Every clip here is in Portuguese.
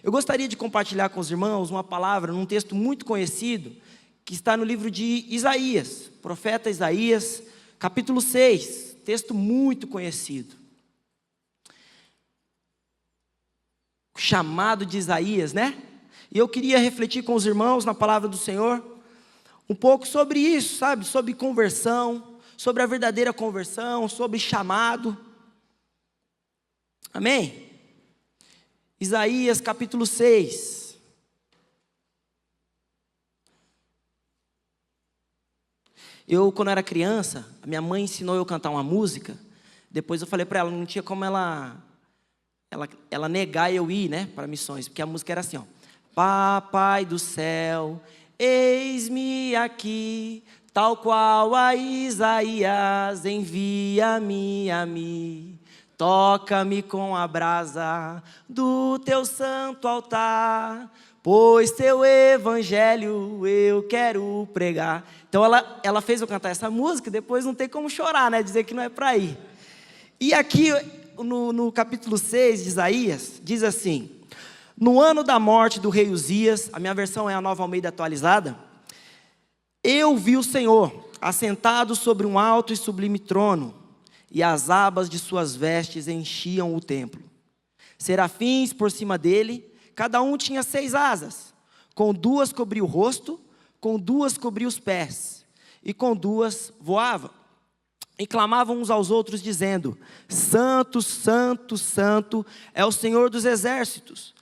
Eu gostaria de compartilhar com os irmãos uma palavra num texto muito conhecido, que está no livro de Isaías, profeta Isaías, capítulo 6, texto muito conhecido. O chamado de Isaías, né? E eu queria refletir com os irmãos na palavra do Senhor, um pouco sobre isso, sabe? Sobre conversão, sobre a verdadeira conversão, sobre chamado. Amém? Isaías capítulo 6. Eu, quando era criança, a minha mãe ensinou eu a cantar uma música. Depois eu falei para ela, não tinha como ela negar eu ir, né, para missões. Porque a música era assim, ó. Papai do céu, eis-me aqui, tal qual a Isaías, envia-me a mim. Toca-me com a brasa do teu santo altar, pois teu evangelho eu quero pregar. Então ela fez eu cantar essa música, depois não tem como chorar, né? Dizer que não é para ir. E aqui no capítulo 6 de Isaías, diz assim: no ano da morte do rei Uzias, a minha versão é a Nova Almeida atualizada, eu vi o Senhor assentado sobre um alto e sublime trono, e as abas de suas vestes enchiam o templo. Serafins por cima dele, cada um tinha 6 asas. Com 2 cobria o rosto, com 2 cobria os pés, e com 2 voava. E clamavam uns aos outros, dizendo: Santo, Santo, Santo é o Senhor dos exércitos.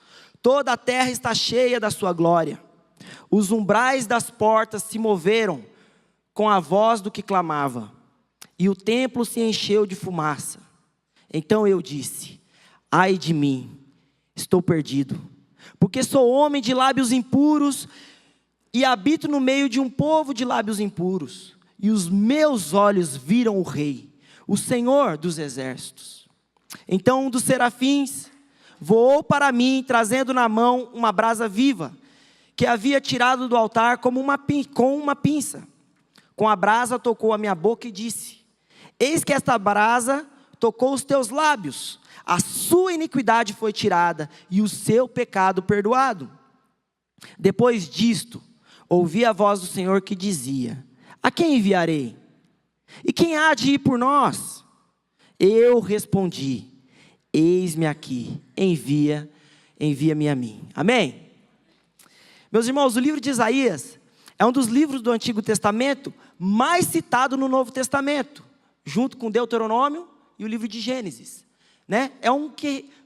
Toda a terra está cheia da sua glória. Os umbrais das portas se moveram com a voz do que clamava, e o templo se encheu de fumaça. Então eu disse: ai de mim, estou perdido, porque sou homem de lábios impuros, e habito no meio de um povo de lábios impuros, e os meus olhos viram o Rei, o Senhor dos exércitos. Então um dos serafins voou para mim, trazendo na mão uma brasa viva, que havia tirado do altar com uma pinça. Com a brasa tocou a minha boca e disse: eis que esta brasa tocou os teus lábios, a sua iniquidade foi tirada, e o seu pecado perdoado. Depois disto, ouvi a voz do Senhor que dizia: a quem enviarei? E quem há de ir por nós? Eu respondi: eis-me aqui, envia-me a mim. Amém? Meus irmãos, o livro de Isaías é um dos livros do Antigo Testamento mais citado no Novo Testamento, junto com Deuteronômio e o livro de Gênesis, né?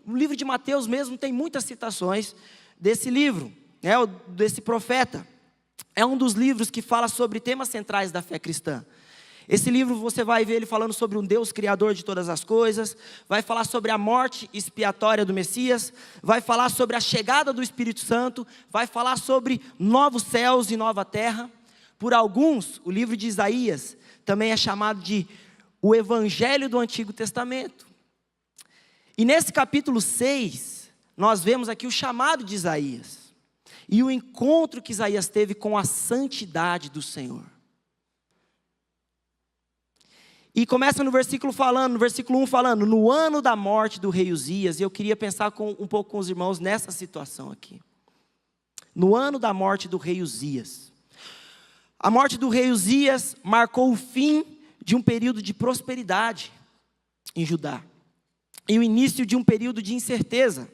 O livro de Mateus mesmo tem muitas citações desse livro, né? Desse profeta. É um dos livros que fala sobre temas centrais da fé cristã. Esse livro você vai ver ele falando sobre um Deus criador de todas as coisas, vai falar sobre a morte expiatória do Messias, vai falar sobre a chegada do Espírito Santo, vai falar sobre novos céus e nova terra. Por alguns, o livro de Isaías também é chamado de o Evangelho do Antigo Testamento. E nesse capítulo 6, nós vemos aqui o chamado de Isaías, e o encontro que Isaías teve com a santidade do Senhor. E começa no versículo 1 falando, no ano da morte do rei Uzias, e eu queria pensar um pouco com os irmãos nessa situação aqui. No ano da morte do rei Uzias. A morte do rei Uzias marcou o fim de um período de prosperidade em Judá, e o início de um período de incerteza.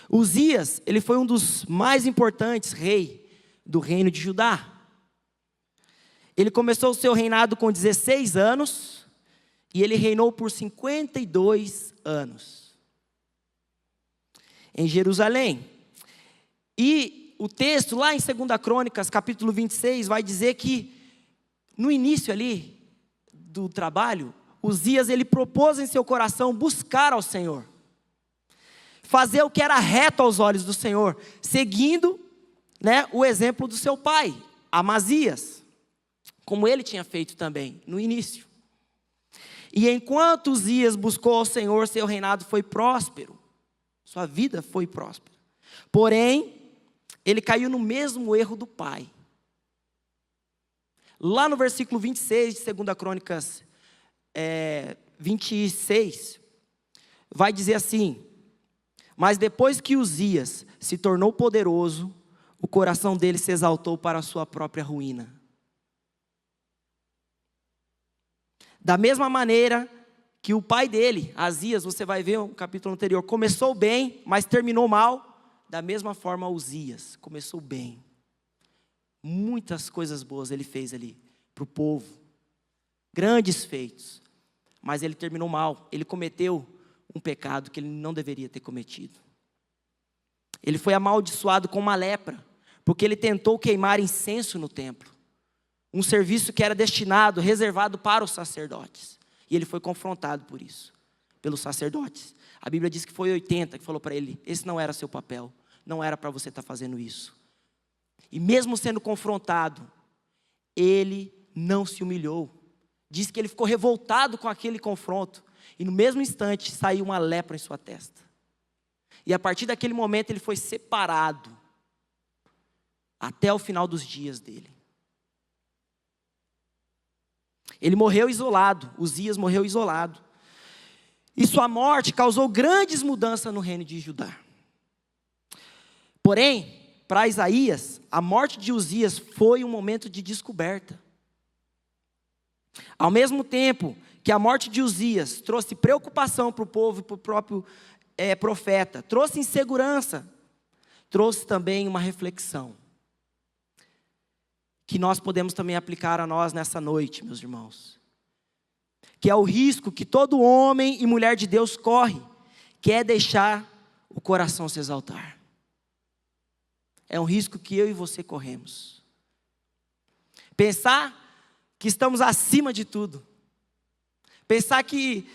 Uzias, ele foi um dos mais importantes reis do reino de Judá. Ele começou o seu reinado com 16 anos, e ele reinou por 52 anos em Jerusalém. E o texto lá em 2 Crônicas, capítulo 26, vai dizer que no início ali do trabalho, Uzias ele propôs em seu coração buscar ao Senhor, fazer o que era reto aos olhos do Senhor, seguindo, né, o exemplo do seu pai, Amazias, como ele tinha feito também no início. E enquanto Uzias buscou ao Senhor, seu reinado foi próspero, sua vida foi próspera. Porém, ele caiu no mesmo erro do pai. Lá no versículo 26 de 2 Crônicas 26, vai dizer assim: Mas depois que Uzias se tornou poderoso, o coração dele se exaltou para a sua própria ruína. Da mesma maneira que o pai dele, Azias, você vai ver no capítulo anterior, começou bem, mas terminou mal. Da mesma forma, Uzias começou bem. Muitas coisas boas ele fez ali para o povo. Grandes feitos. Mas ele terminou mal. Ele cometeu um pecado que ele não deveria ter cometido. Ele foi amaldiçoado com uma lepra, porque ele tentou queimar incenso no templo. Um serviço que era destinado, reservado para os sacerdotes. E ele foi confrontado por isso, pelos sacerdotes. A Bíblia diz que foi 80 que falou para ele, esse não era seu papel, não era para você estar fazendo isso. E mesmo sendo confrontado, ele não se humilhou. Diz que ele ficou revoltado com aquele confronto. E no mesmo instante saiu uma lepra em sua testa. E a partir daquele momento ele foi separado até o final dos dias dele. Ele morreu isolado, Uzias morreu isolado. E sua morte causou grandes mudanças no reino de Judá. Porém, para Isaías, a morte de Uzias foi um momento de descoberta. Ao mesmo tempo que a morte de Uzias trouxe preocupação para o povo e para o próprio profeta, trouxe insegurança, trouxe também uma reflexão. Que nós podemos também aplicar a nós nessa noite, meus irmãos. Que é o risco que todo homem e mulher de Deus corre, que é deixar o coração se exaltar. É um risco que eu e você corremos. Pensar que estamos acima de tudo. Pensar que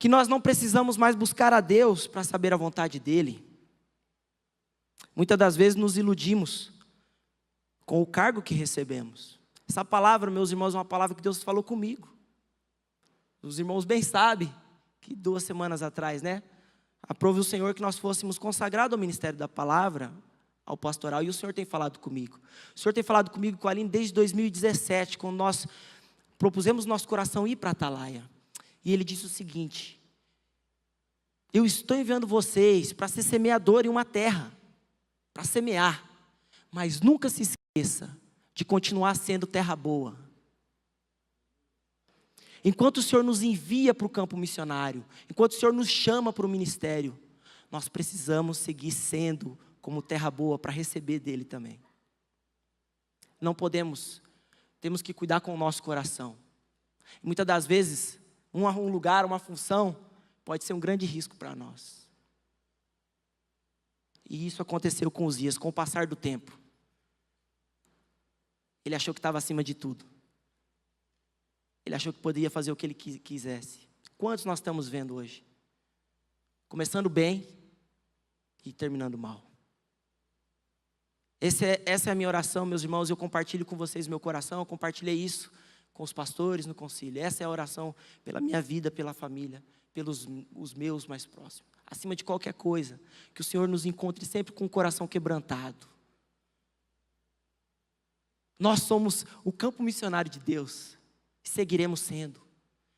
nós não precisamos mais buscar a Deus para saber a vontade dEle. Muitas das vezes nos iludimos com o cargo que recebemos. Essa palavra, meus irmãos, é uma palavra que Deus falou comigo. Os irmãos bem sabem que 2 semanas atrás, aprove o Senhor que nós fôssemos consagrados ao ministério da palavra, ao pastoral, e o Senhor tem falado comigo. O Senhor tem falado comigo com a Aline desde 2017, quando nós propusemos nosso coração ir para a Atalaia. E Ele disse o seguinte: eu estou enviando vocês para ser semeador em uma terra, para semear, mas nunca se esqueça de continuar sendo terra boa. Enquanto o Senhor nos envia para o campo missionário, enquanto o Senhor nos chama para o ministério, nós precisamos seguir sendo como terra boa para receber dEle também. Não podemos, temos que cuidar com o nosso coração. Muitas das vezes, um lugar, uma função, pode ser um grande risco para nós. E isso aconteceu com Uzias, com o passar do tempo. Ele achou que estava acima de tudo. Ele achou que poderia fazer o que ele quisesse. Quantos nós estamos vendo hoje? Começando bem e terminando mal. Essa é a minha oração, meus irmãos. Eu compartilho com vocês meu coração. Eu compartilhei isso com os pastores no concílio. Essa é a oração pela minha vida, pela família, pelos os meus mais próximos. Acima de qualquer coisa, que o Senhor nos encontre sempre com o coração quebrantado. Nós somos o campo missionário de Deus. E seguiremos sendo.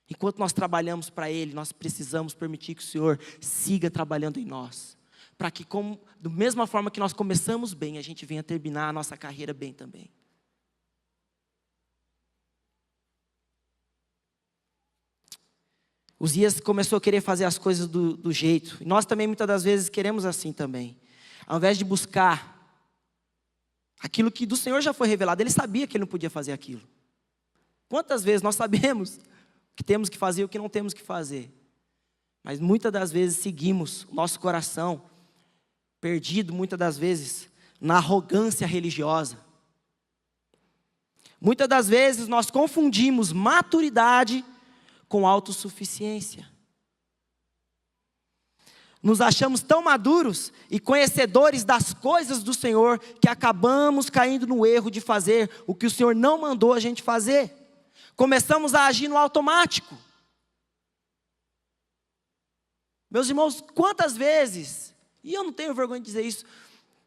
Enquanto nós trabalhamos para Ele, nós precisamos permitir que o Senhor siga trabalhando em nós. Para que, da mesma forma que nós começamos bem, a gente venha terminar a nossa carreira bem também. Uzias começou a querer fazer as coisas do jeito. E nós também, muitas das vezes, queremos assim também. Ao invés de buscar aquilo que do Senhor já foi revelado, Ele sabia que Ele não podia fazer aquilo. Quantas vezes nós sabemos o que temos que fazer e o que não temos que fazer. Mas muitas das vezes seguimos o nosso coração perdido, muitas das vezes, na arrogância religiosa. Muitas das vezes nós confundimos maturidade com autossuficiência. Nos achamos tão maduros e conhecedores das coisas do Senhor que acabamos caindo no erro de fazer o que o Senhor não mandou a gente fazer. Começamos a agir no automático. Meus irmãos, quantas vezes, e eu não tenho vergonha de dizer isso,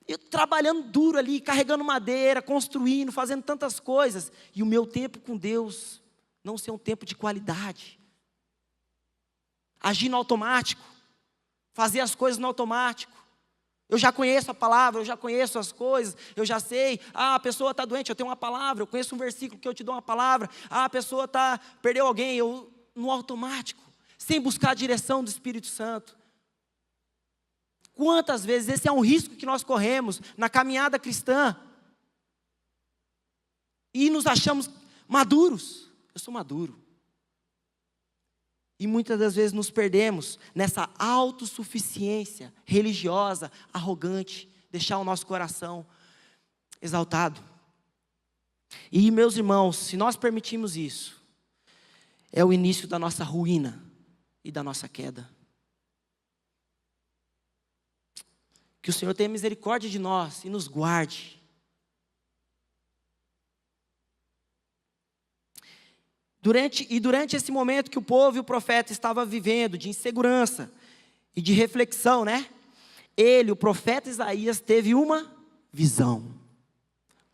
eu trabalhando duro ali, carregando madeira, construindo, fazendo tantas coisas, e o meu tempo com Deus não ser um tempo de qualidade. Agir no automático. fazer as coisas no automático. Eu já conheço a palavra, eu já conheço as coisas, eu já sei. A pessoa está doente, eu tenho uma palavra, eu conheço um versículo que eu te dou uma palavra. A pessoa perdeu alguém, eu no automático, sem buscar a direção do Espírito Santo. Quantas vezes esse é um risco que nós corremos na caminhada cristã e nos achamos maduros. Eu sou maduro. E muitas das vezes nos perdemos nessa autossuficiência religiosa, arrogante, deixar o nosso coração exaltado. E meus irmãos, se nós permitirmos isso, é o início da nossa ruína e da nossa queda. Que o Senhor tenha misericórdia de nós e nos guarde. Durante esse momento que o povo e o profeta estavam vivendo de insegurança e de reflexão, né? O profeta Isaías, teve uma visão.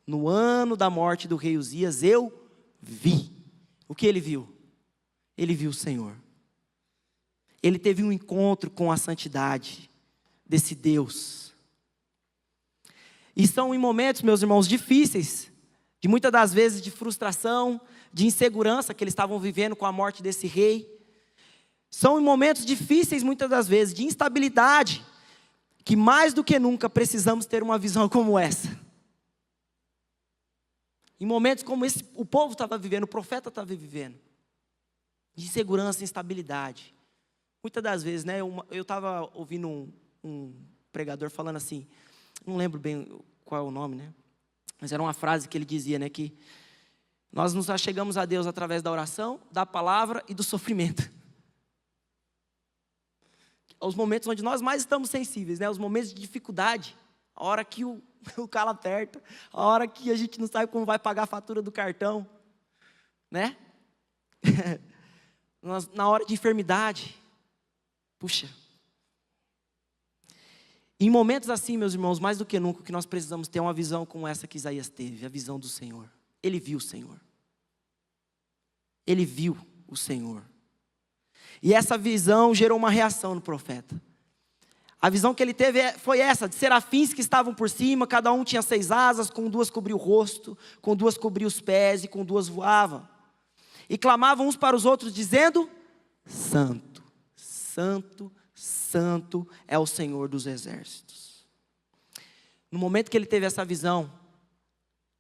No ano da morte do rei Uzias, eu vi. O que ele viu? Ele viu o Senhor. Ele teve um encontro com a santidade desse Deus. E são em momentos, meus irmãos, difíceis, de muitas das vezes de frustração, de insegurança que eles estavam vivendo com a morte desse rei. São em momentos difíceis, muitas das vezes, de instabilidade, que mais do que nunca precisamos ter uma visão como essa. Em momentos como esse, o povo estava vivendo, o profeta estava vivendo, de insegurança e instabilidade. Muitas das vezes, né, eu estava ouvindo um pregador falando assim, não lembro bem qual é o nome, né? Mas era uma frase que ele dizia, né, que nós nos achegamos a Deus através da oração, da palavra e do sofrimento. Os momentos onde nós mais estamos sensíveis, né? Os momentos de dificuldade, a hora que o calo aperta, a hora que a gente não sabe como vai pagar a fatura do cartão, né? Na hora de enfermidade. Puxa. Em momentos assim, meus irmãos, mais do que nunca, o que nós precisamos ter uma visão como essa que Isaías teve, a visão do Senhor. Ele viu o Senhor. Ele viu o Senhor. E essa visão gerou uma reação no profeta. A visão que ele teve foi essa, de serafins que estavam por cima, cada um tinha 6 asas, com 2 cobria o rosto, com 2 cobria os pés e com 2 voavam. E clamavam uns para os outros, dizendo, Santo, Santo, Santo é o Senhor dos exércitos. No momento que ele teve essa visão,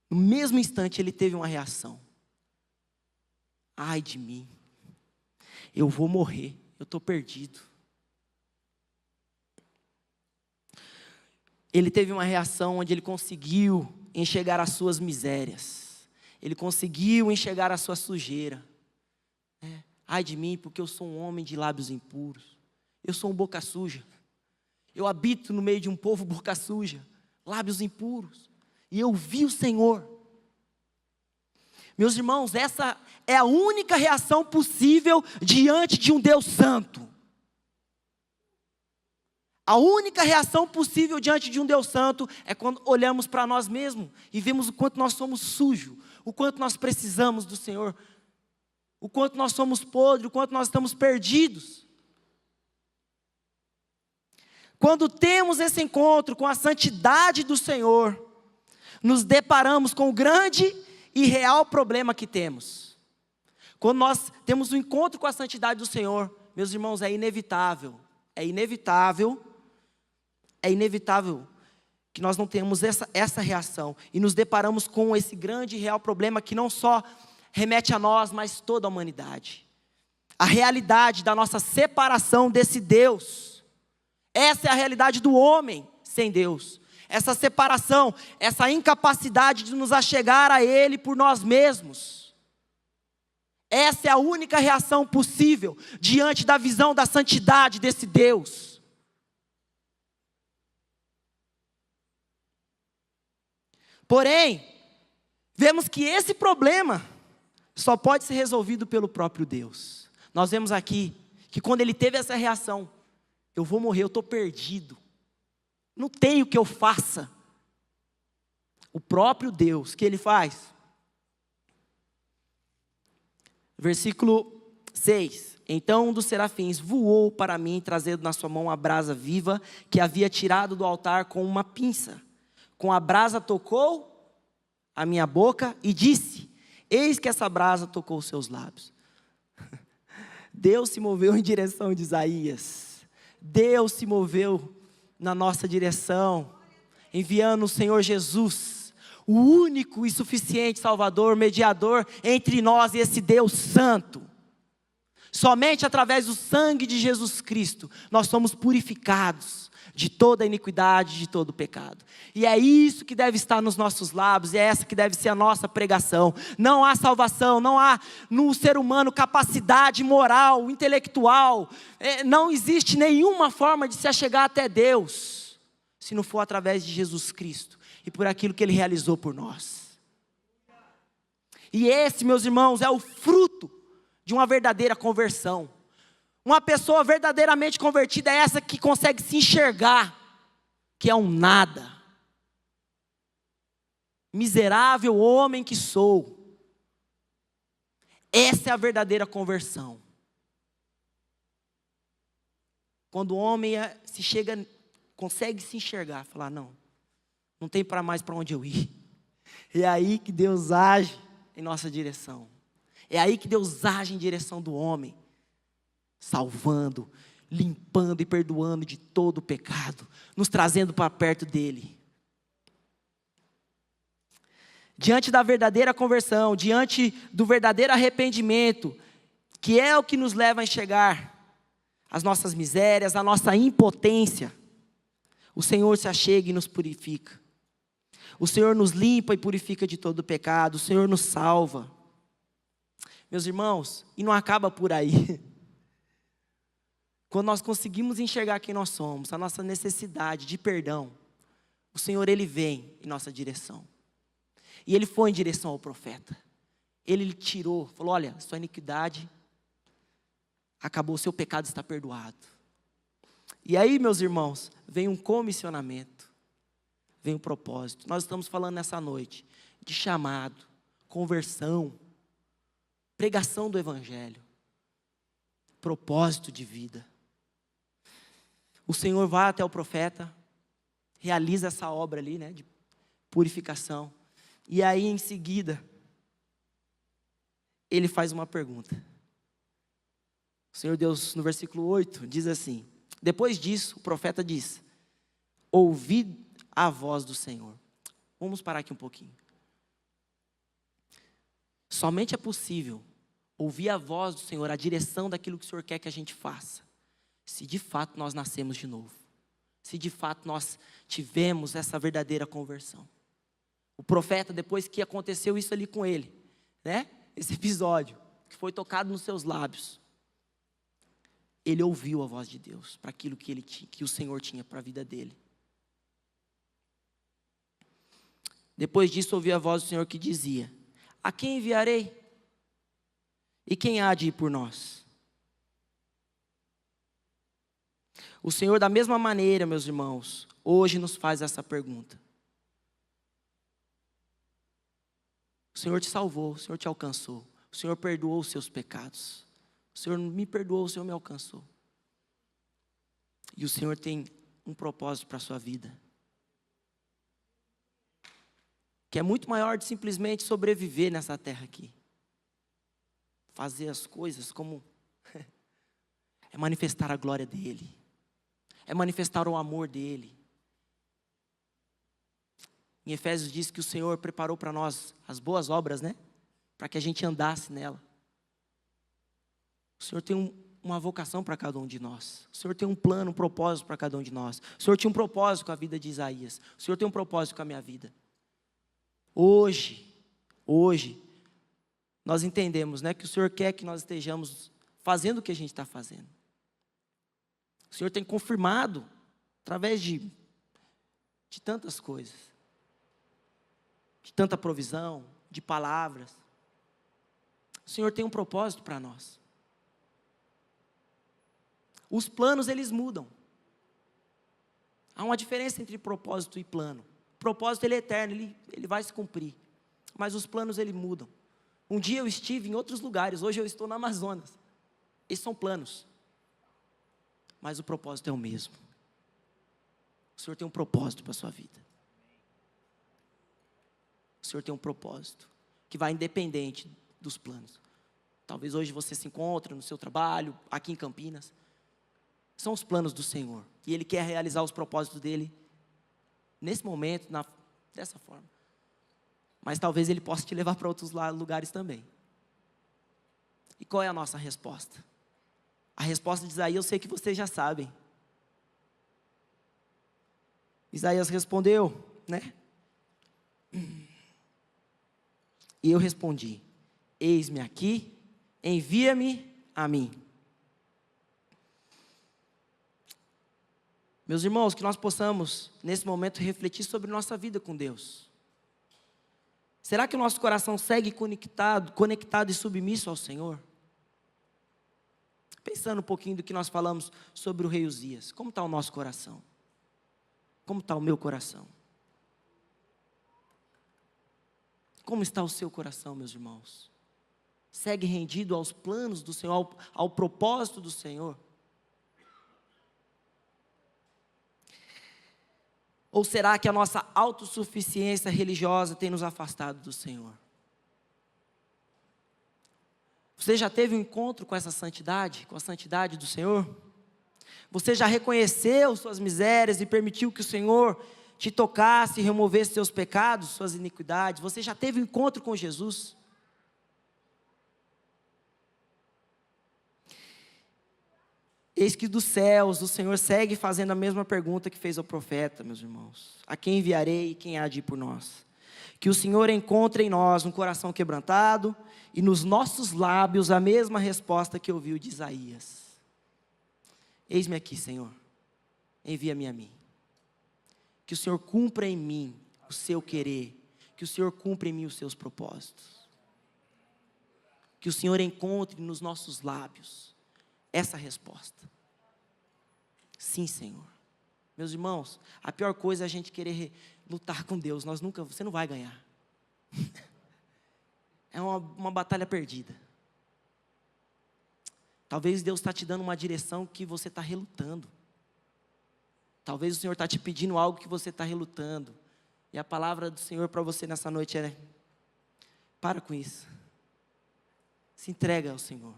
no mesmo instante ele teve uma reação. Ai de mim, eu vou morrer, eu estou perdido. Ele teve uma reação onde ele conseguiu enxergar as suas misérias. Ele conseguiu enxergar a sua sujeira. Ai de mim, porque eu sou um homem de lábios impuros. Eu sou um boca suja. Eu habito no meio de um povo boca suja, lábios impuros. E eu vi o Senhor. Meus irmãos, essa é a única reação possível diante de um Deus santo. A única reação possível diante de um Deus santo é quando olhamos para nós mesmos e vemos o quanto nós somos sujos, o quanto nós precisamos do Senhor, o quanto nós somos podres, o quanto nós estamos perdidos. Quando temos esse encontro com a santidade do Senhor, nos deparamos com o grande e real problema que temos. Quando nós temos um encontro com a santidade do Senhor, meus irmãos, é inevitável que nós não tenhamos essa reação e nos deparamos com esse grande e real problema que não só remete a nós, mas toda a humanidade. A realidade da nossa separação desse Deus. Essa é a realidade do homem sem Deus. Essa separação, essa incapacidade de nos achegar a Ele por nós mesmos. Essa é a única reação possível diante da visão da santidade desse Deus. Porém, vemos que esse problema só pode ser resolvido pelo próprio Deus. Nós vemos aqui que quando ele teve essa reação, eu vou morrer, eu estou perdido. Não tem o que eu faça. O próprio Deus, o que ele faz? Versículo 6. Então um dos serafins voou para mim, trazendo na sua mão a brasa viva, que havia tirado do altar com uma pinça. Com a brasa tocou a minha boca e disse: eis que essa brasa tocou os seus lábios. Deus se moveu em direção de Isaías. Deus se moveu na nossa direção, enviando o Senhor Jesus, o único e suficiente Salvador, mediador entre nós e esse Deus santo. Somente através do sangue de Jesus Cristo, nós somos purificados de toda a iniquidade, de todo o pecado. E é isso que deve estar nos nossos lábios, é essa que deve ser a nossa pregação. Não há salvação, não há no ser humano capacidade moral, intelectual. Não existe nenhuma forma de se achegar até Deus, se não for através de Jesus Cristo e por aquilo que Ele realizou por nós. E esse, meus irmãos, é o fruto de uma verdadeira conversão. Uma pessoa verdadeiramente convertida é essa que consegue se enxergar, que é um nada. Miserável homem que sou. Essa é a verdadeira conversão. Quando o homem consegue se enxergar, falar, não tem para mais para onde eu ir. É aí que Deus age em nossa direção. É aí que Deus age em direção do homem, salvando, limpando e perdoando de todo o pecado, nos trazendo para perto dEle. Diante da verdadeira conversão, diante do verdadeiro arrependimento, que é o que nos leva a enxergar as nossas misérias, a nossa impotência, o Senhor se achega e nos purifica. O Senhor nos limpa e purifica de todo o pecado, o Senhor nos salva. Meus irmãos, e não acaba por aí. Quando nós conseguimos enxergar quem nós somos, a nossa necessidade de perdão, o Senhor, Ele vem em nossa direção. E Ele foi em direção ao profeta. Ele tirou, falou, olha, sua iniquidade acabou, seu pecado está perdoado. E aí, meus irmãos, vem um comissionamento, vem um propósito. Nós estamos falando nessa noite de chamado, conversão, pregação do Evangelho, propósito de vida. O Senhor vai até o profeta, realiza essa obra ali, de purificação. E aí, em seguida, Ele faz uma pergunta. O Senhor Deus, no versículo 8, diz assim: depois disso, o profeta diz: ouvi a voz do Senhor. Vamos parar aqui um pouquinho. Somente é possível ouvir a voz do Senhor, a direção daquilo que o Senhor quer que a gente faça, se de fato nós nascemos de novo, se de fato nós tivemos essa verdadeira conversão. O profeta, depois que aconteceu isso ali com ele, esse episódio, que foi tocado nos seus lábios, ele ouviu a voz de Deus, para aquilo que o Senhor tinha para a vida dele. Depois disso, ouvi a voz do Senhor que dizia: a quem enviarei? E quem há de ir por nós? O Senhor, da mesma maneira, meus irmãos, hoje nos faz essa pergunta. O Senhor te salvou, o Senhor te alcançou, o Senhor perdoou os seus pecados. O Senhor me perdoou, o Senhor me alcançou. E o Senhor tem um propósito para a sua vida, que é muito maior de simplesmente sobreviver nessa terra aqui. Fazer as coisas como é manifestar a glória dEle, é manifestar o amor dEle. Em Efésios diz que o Senhor preparou para nós as boas obras, para que a gente andasse nela. O Senhor tem uma vocação para cada um de nós. O Senhor tem um plano, um propósito para cada um de nós. O Senhor tinha um propósito com a vida de Isaías. O Senhor tem um propósito com a minha vida. Hoje, nós entendemos, que o Senhor quer que nós estejamos fazendo o que a gente está fazendo. O Senhor tem confirmado, através de tantas coisas, de tanta provisão, de palavras. O Senhor tem um propósito para nós. Os planos, eles mudam. Há uma diferença entre propósito e plano. O propósito, ele é eterno, ele vai se cumprir. Mas os planos, eles mudam. Um dia eu estive em outros lugares, hoje eu estou no Amazonas. Esses são planos. Mas o propósito é o mesmo. O Senhor tem um propósito para a sua vida. O Senhor tem um propósito que vai independente dos planos. Talvez hoje você se encontre no seu trabalho, aqui em Campinas. São os planos do Senhor. E Ele quer realizar os propósitos dEle nesse momento, dessa forma. Mas talvez Ele possa te levar para outros lugares também. E qual é a nossa resposta? A resposta de Isaías eu sei que vocês já sabem. Isaías respondeu, né? E eu respondi: eis-me aqui, envia-me a mim. Meus irmãos, que nós possamos, nesse momento, refletir sobre nossa vida com Deus. Será que o nosso coração segue conectado e submisso ao Senhor? Pensando um pouquinho do que nós falamos sobre o rei Uzias. Como está o nosso coração? Como está o meu coração? Como está o seu coração, meus irmãos? Segue rendido aos planos do Senhor, ao propósito do Senhor? Ou será que a nossa autossuficiência religiosa tem nos afastado do Senhor? Você já teve um encontro com essa santidade, com a santidade do Senhor? Você já reconheceu suas misérias e permitiu que o Senhor te tocasse e removesse seus pecados, suas iniquidades? Você já teve um encontro com Jesus? Eis que dos céus o Senhor segue fazendo a mesma pergunta que fez ao profeta, meus irmãos. A quem enviarei e quem há de ir por nós? Que o Senhor encontre em nós um coração quebrantado e nos nossos lábios a mesma resposta que ouviu de Isaías. Eis-me aqui, Senhor, envia-me a mim. Que o Senhor cumpra em mim o seu querer, que o Senhor cumpra em mim os seus propósitos. Que o Senhor encontre nos nossos lábios essa resposta. Sim, Senhor. Meus irmãos, a pior coisa é a gente querer lutar com Deus. Você não vai ganhar. É uma batalha perdida. Talvez Deus está te dando uma direção que você está relutando. Talvez o Senhor está te pedindo algo que você está relutando. E a palavra do Senhor para você nessa noite é: para com isso. Se entrega ao Senhor.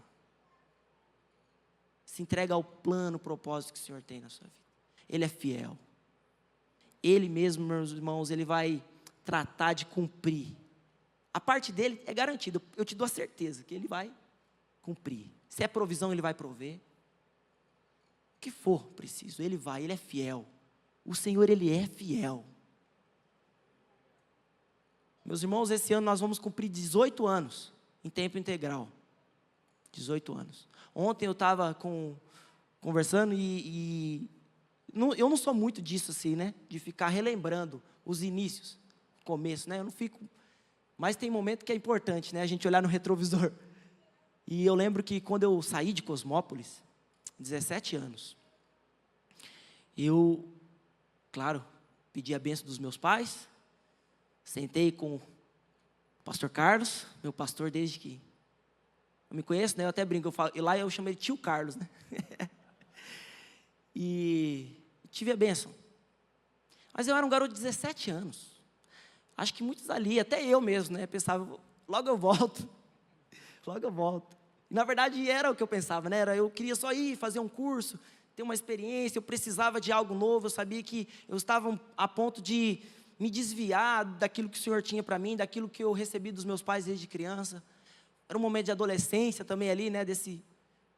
Se entrega ao plano, propósito que o Senhor tem na sua vida. Ele é fiel. Ele mesmo, meus irmãos, Ele vai tratar de cumprir. A parte dele é garantida. Eu te dou a certeza que Ele vai cumprir. Se é provisão, Ele vai prover. O que for preciso, Ele vai. Ele é fiel. O Senhor, Ele é fiel. Meus irmãos, esse ano nós vamos cumprir 18 anos em tempo integral. 18 anos. Ontem eu estava conversando eu não sou muito disso assim, né? De ficar relembrando os inícios, o começo, né? Eu não fico... Mas tem momento que é importante, né? A gente olhar no retrovisor. E eu lembro que quando eu saí de Cosmópolis, 17 anos, eu, claro, pedi a bênção dos meus pais, sentei com o pastor Carlos, meu pastor desde que eu me conheço, né? Eu até brinco, e lá eu chamo ele tio Carlos, né? E tive a bênção. Mas eu era um garoto de 17 anos. Acho que muitos ali, até eu mesmo, né? Pensava, logo eu volto. Logo eu volto. E, na verdade, era o que eu pensava, né? Eu queria só ir fazer um curso, ter uma experiência, eu precisava de algo novo, eu sabia que eu estava a ponto de me desviar daquilo que o Senhor tinha para mim, daquilo que eu recebi dos meus pais desde criança. Era um momento de adolescência também ali, né, desse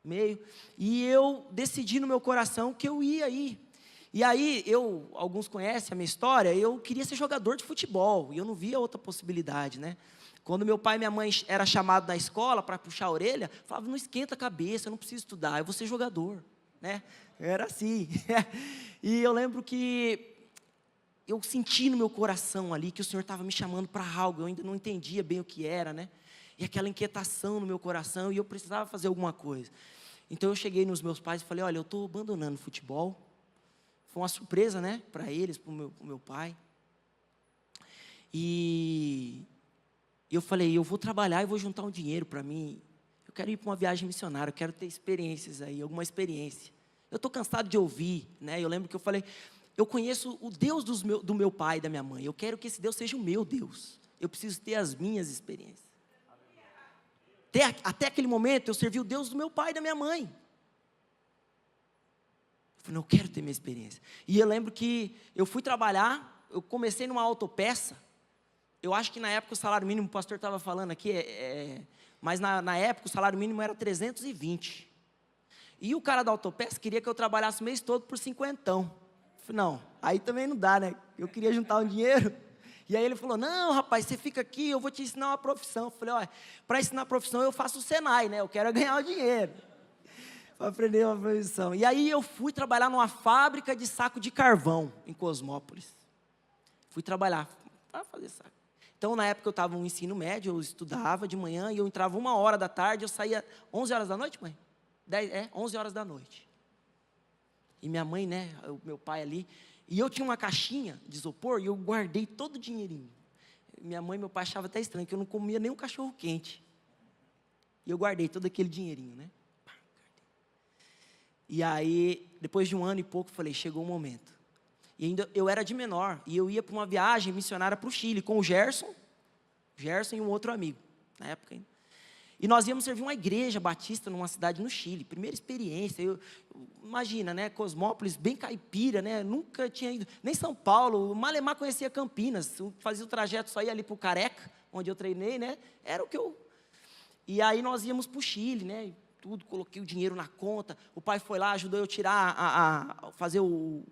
meio. E eu decidi no meu coração que eu ia ir. E aí, alguns conhecem a minha história, eu queria ser jogador de futebol. E eu não via outra possibilidade, né? Quando meu pai e minha mãe era chamado na escola para puxar a orelha, falava, não esquenta a cabeça, eu não preciso estudar, eu vou ser jogador, né? Era assim. E eu lembro que eu senti no meu coração ali que o Senhor estava me chamando para algo, eu ainda não entendia bem o que era, né? E aquela inquietação no meu coração, e eu precisava fazer alguma coisa. Então eu cheguei nos meus pais e falei, olha, eu estou abandonando o futebol. Foi uma surpresa, né, para eles, para o meu pai. E eu falei, eu vou trabalhar e vou juntar um dinheiro para mim. quero ir para uma viagem missionária, eu quero ter experiências aí, alguma experiência. Eu estou cansado de ouvir, né? Eu lembro que eu falei, eu conheço o Deus do meu pai e da minha mãe, eu quero que esse Deus seja o meu Deus. Eu preciso ter as minhas experiências. Até aquele momento, eu servi o Deus do meu pai e da minha mãe. Eu falei, não, eu quero ter minha experiência. E eu lembro que eu fui trabalhar, eu comecei numa autopeça. Eu acho que na época o salário mínimo, o pastor estava falando aqui, mas na época o salário mínimo era 320. E o cara da autopeça queria que eu trabalhasse o mês todo por 50. Eu falei, não, aí também não dá, né? Eu queria juntar um dinheiro. E aí ele falou, não, rapaz, você fica aqui, eu vou te ensinar uma profissão. Eu falei, olha, para ensinar a profissão eu faço o Senai, né? Eu quero ganhar o dinheiro. Para aprender uma profissão. E aí eu fui trabalhar numa fábrica de saco de carvão, em Cosmópolis. Fui trabalhar para fazer saco. Então, na época eu estava no ensino médio, eu estudava de manhã, e eu entrava 1h da tarde, eu saía 11 horas da noite, mãe? 11 horas da noite. E minha mãe, né, o meu pai ali, e eu tinha uma caixinha de isopor, e eu guardei todo o dinheirinho. Minha mãe e meu pai achavam até estranho, que eu não comia nem um cachorro quente. E eu guardei todo aquele dinheirinho, né? E aí, depois de 1 ano e pouco, eu falei, chegou o momento. E ainda eu era de menor, e eu ia para uma viagem missionária para o Chile, com o Gerson e um outro amigo, na época ainda. E nós íamos servir uma igreja batista numa cidade no Chile, primeira experiência, imagina, né, Cosmópolis, bem caipira, né, nunca tinha ido, nem São Paulo, Malemar conhecia Campinas, fazia o trajeto, só ia ali para o Careca, onde eu treinei, né, era o que eu... E aí nós íamos para o Chile, né, tudo, coloquei o dinheiro na conta, o pai foi lá, ajudou eu a tirar, fazer o...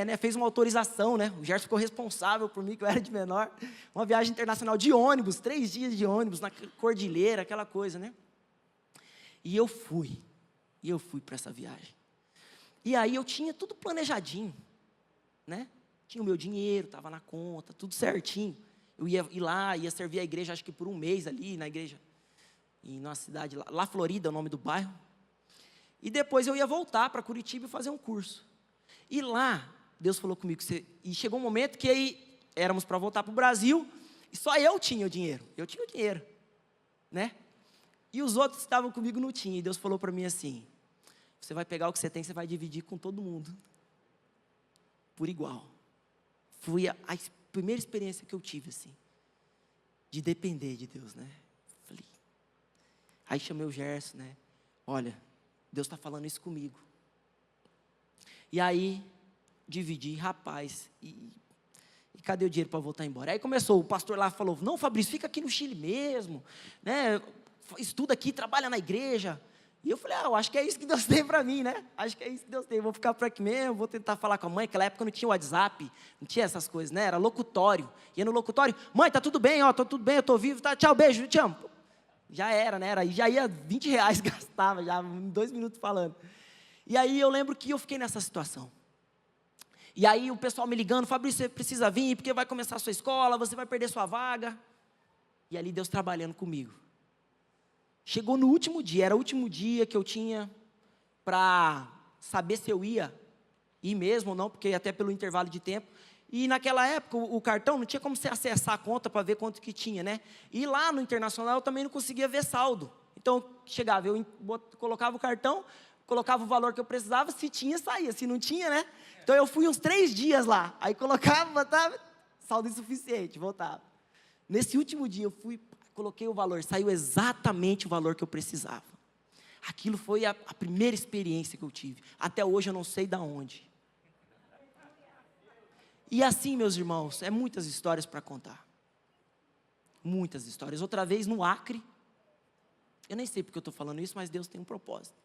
né, fez uma autorização, né, o Gerson ficou responsável por mim, que eu era de menor, uma viagem internacional de ônibus, 3 dias de ônibus, na cordilheira, aquela coisa, né, e eu fui para essa viagem, e aí eu tinha tudo planejadinho, né, tinha o meu dinheiro, estava na conta, tudo certinho, eu ia ir lá, ia servir a igreja, acho que por 1 mês ali, na igreja, e numa cidade, lá Florida é o nome do bairro, e depois eu ia voltar para Curitiba e fazer um curso. E lá, Deus falou comigo, e chegou um momento que aí éramos para voltar para o Brasil, e só eu tinha o dinheiro, né? E os outros que estavam comigo não tinham, e Deus falou para mim assim, você vai pegar o que você tem, você vai dividir com todo mundo, por igual. Foi a primeira experiência que eu tive, assim, de depender de Deus, né? Falei, aí chamei o Gerson, né? Olha, Deus está falando isso comigo. E aí, dividi, rapaz, e cadê o dinheiro para voltar embora? Aí começou, o pastor lá falou, não, Fabrício, fica aqui no Chile mesmo, né? Estuda aqui, trabalha na igreja. E eu falei, eu acho que é isso que Deus tem para mim, né? Acho que é isso que Deus tem, vou ficar por aqui mesmo, vou tentar falar com a mãe, naquela época não tinha WhatsApp, não tinha essas coisas, né? Era locutório. Ia no locutório, mãe, tá tudo bem, ó, tô tudo bem, eu tô vivo, tá, tchau, beijo, te amo. Já era, né? Já ia R$20, gastava, já em 2 minutos falando. E aí eu lembro que eu fiquei nessa situação. E aí o pessoal me ligando, Fabrício, você precisa vir, porque vai começar a sua escola, você vai perder sua vaga. E ali Deus trabalhando comigo. Chegou no último dia, era o último dia que eu tinha para saber se eu ia ir mesmo ou não, porque até pelo intervalo de tempo. E naquela época o cartão não tinha como você acessar a conta para ver quanto que tinha, né? E lá no Internacional eu também não conseguia ver saldo. Então chegava, eu colocava o cartão, colocava o valor que eu precisava, se tinha, saía, se não tinha, né? Então eu fui uns 3 dias lá, aí colocava, botava, saldo insuficiente, voltava. Nesse último dia eu fui, coloquei o valor, saiu exatamente o valor que eu precisava. Aquilo foi a primeira experiência que eu tive. Até hoje eu não sei de onde. E assim, meus irmãos, é muitas histórias para contar. Muitas histórias. Outra vez no Acre, eu nem sei porque eu estou falando isso, mas Deus tem um propósito.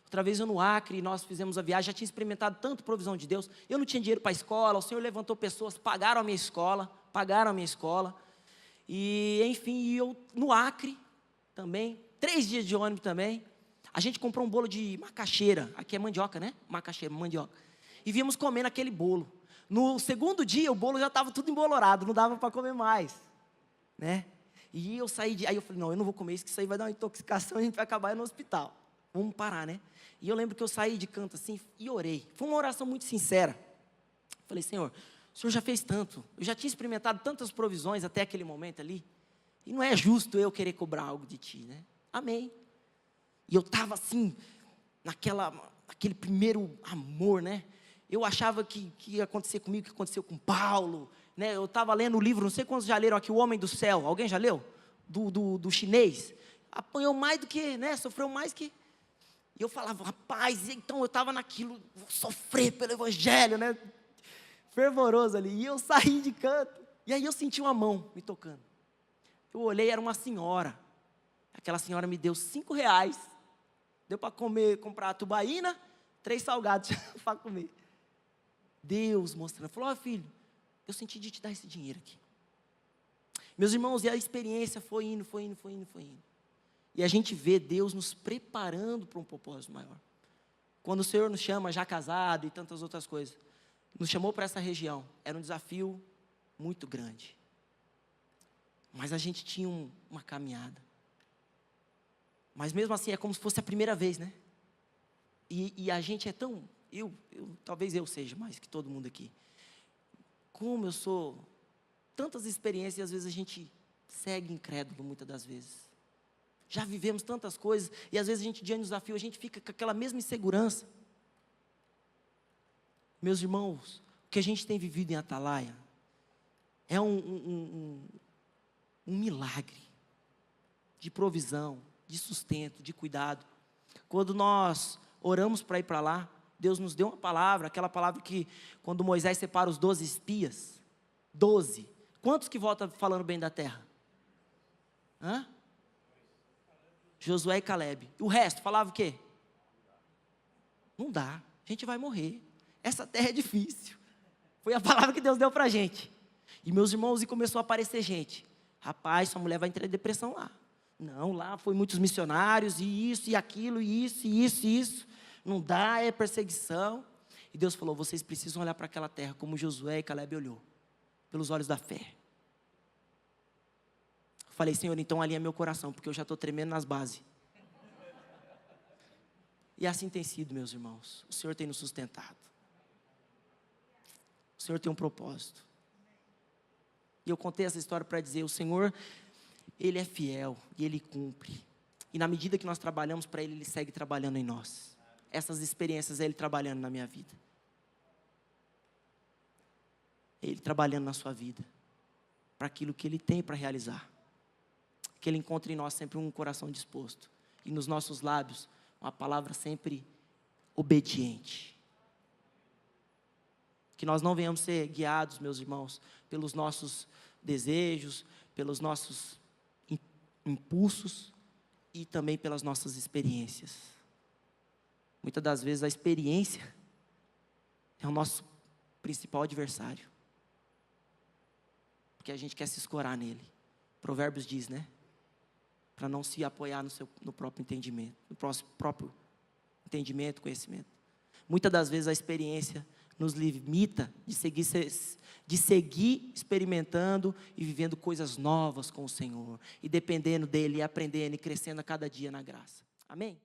Outra vez eu no Acre, nós fizemos a viagem, já tinha experimentado tanto provisão de Deus. Eu não tinha dinheiro para a escola, o Senhor levantou pessoas, pagaram a minha escola. E, enfim, eu no Acre também, 3 dias de ônibus também. A gente comprou um bolo de macaxeira, aqui é mandioca, né? Macaxeira, mandioca. E viemos comendo aquele bolo. No segundo dia, o bolo já estava tudo embolorado, não dava para comer mais, né? E eu saí aí eu falei, não, eu não vou comer isso, que isso aí vai dar uma intoxicação, a gente vai acabar no hospital. Vamos parar, né? E eu lembro que eu saí de canto assim e orei. Foi uma oração muito sincera. Falei, Senhor, o Senhor já fez tanto. Eu já tinha experimentado tantas provisões até aquele momento ali. E não é justo eu querer cobrar algo de ti, né? Amém. E eu estava assim, aquele primeiro amor, né? Eu achava que ia acontecer comigo o que aconteceu com Paulo, né? Eu estava lendo o livro, não sei quantos já leram aqui, O Homem do Céu. Alguém já leu? Do chinês. Apanhou mais do que, né? Sofreu mais que... E eu falava, rapaz, então eu estava naquilo, vou sofrer pelo evangelho, né? Fervoroso ali. E eu saí de canto. E aí eu senti uma mão me tocando. Eu olhei, era uma senhora. Aquela senhora me deu R$5. Deu para comprar a tubaína, 3 salgados para comer. Deus mostrando. Falou, filho, eu senti de te dar esse dinheiro aqui. Meus irmãos, e a experiência foi indo. E a gente vê Deus nos preparando para um propósito maior. Quando o Senhor nos chama, já casado e tantas outras coisas, nos chamou para essa região, era um desafio muito grande. Mas a gente tinha uma caminhada. Mas mesmo assim é como se fosse a primeira vez, né? E a gente é tão... talvez eu seja mais que todo mundo aqui. Como eu sou... Tantas experiências e às vezes a gente segue incrédulo muitas das vezes. Já vivemos tantas coisas e às vezes a gente diante do desafio, a gente fica com aquela mesma insegurança. Meus irmãos, o que a gente tem vivido em Atalaia é um milagre de provisão, de sustento, de cuidado. Quando nós oramos para ir para lá, Deus nos deu uma palavra, aquela palavra que quando Moisés separa os 12 espias, 12, quantos que voltam falando bem da terra? Hã? Josué e Caleb. O resto falava o quê? Não dá, a gente vai morrer. Essa terra é difícil. Foi a palavra que Deus deu para a gente. E meus irmãos, e começou a aparecer gente. Rapaz, sua mulher vai entrar em depressão lá. Não, lá foi muitos missionários, e isso, e aquilo, e isso. Não dá, é perseguição. E Deus falou, vocês precisam olhar para aquela terra como Josué e Caleb olhou. Pelos olhos da fé. Eu falei, Senhor, então alinha meu coração, porque eu já estou tremendo nas bases. E assim tem sido, meus irmãos. O Senhor tem nos sustentado. O Senhor tem um propósito. E eu contei essa história para dizer, o Senhor, Ele é fiel e Ele cumpre. E na medida que nós trabalhamos para Ele, Ele segue trabalhando em nós. Essas experiências é Ele trabalhando na minha vida. Ele trabalhando na sua vida. Para aquilo que Ele tem para realizar. Que Ele encontre em nós sempre um coração disposto. E nos nossos lábios, uma palavra sempre obediente. Que nós não venhamos ser guiados, meus irmãos, pelos nossos desejos, pelos nossos impulsos e também pelas nossas experiências. Muitas das vezes a experiência é o nosso principal adversário. Porque a gente quer se escorar nele. Provérbios diz, né? Para não se apoiar no próprio entendimento, no próprio entendimento, conhecimento. Muitas das vezes a experiência nos limita de seguir experimentando e vivendo coisas novas com o Senhor. E dependendo dEle, e aprendendo e crescendo a cada dia na graça. Amém?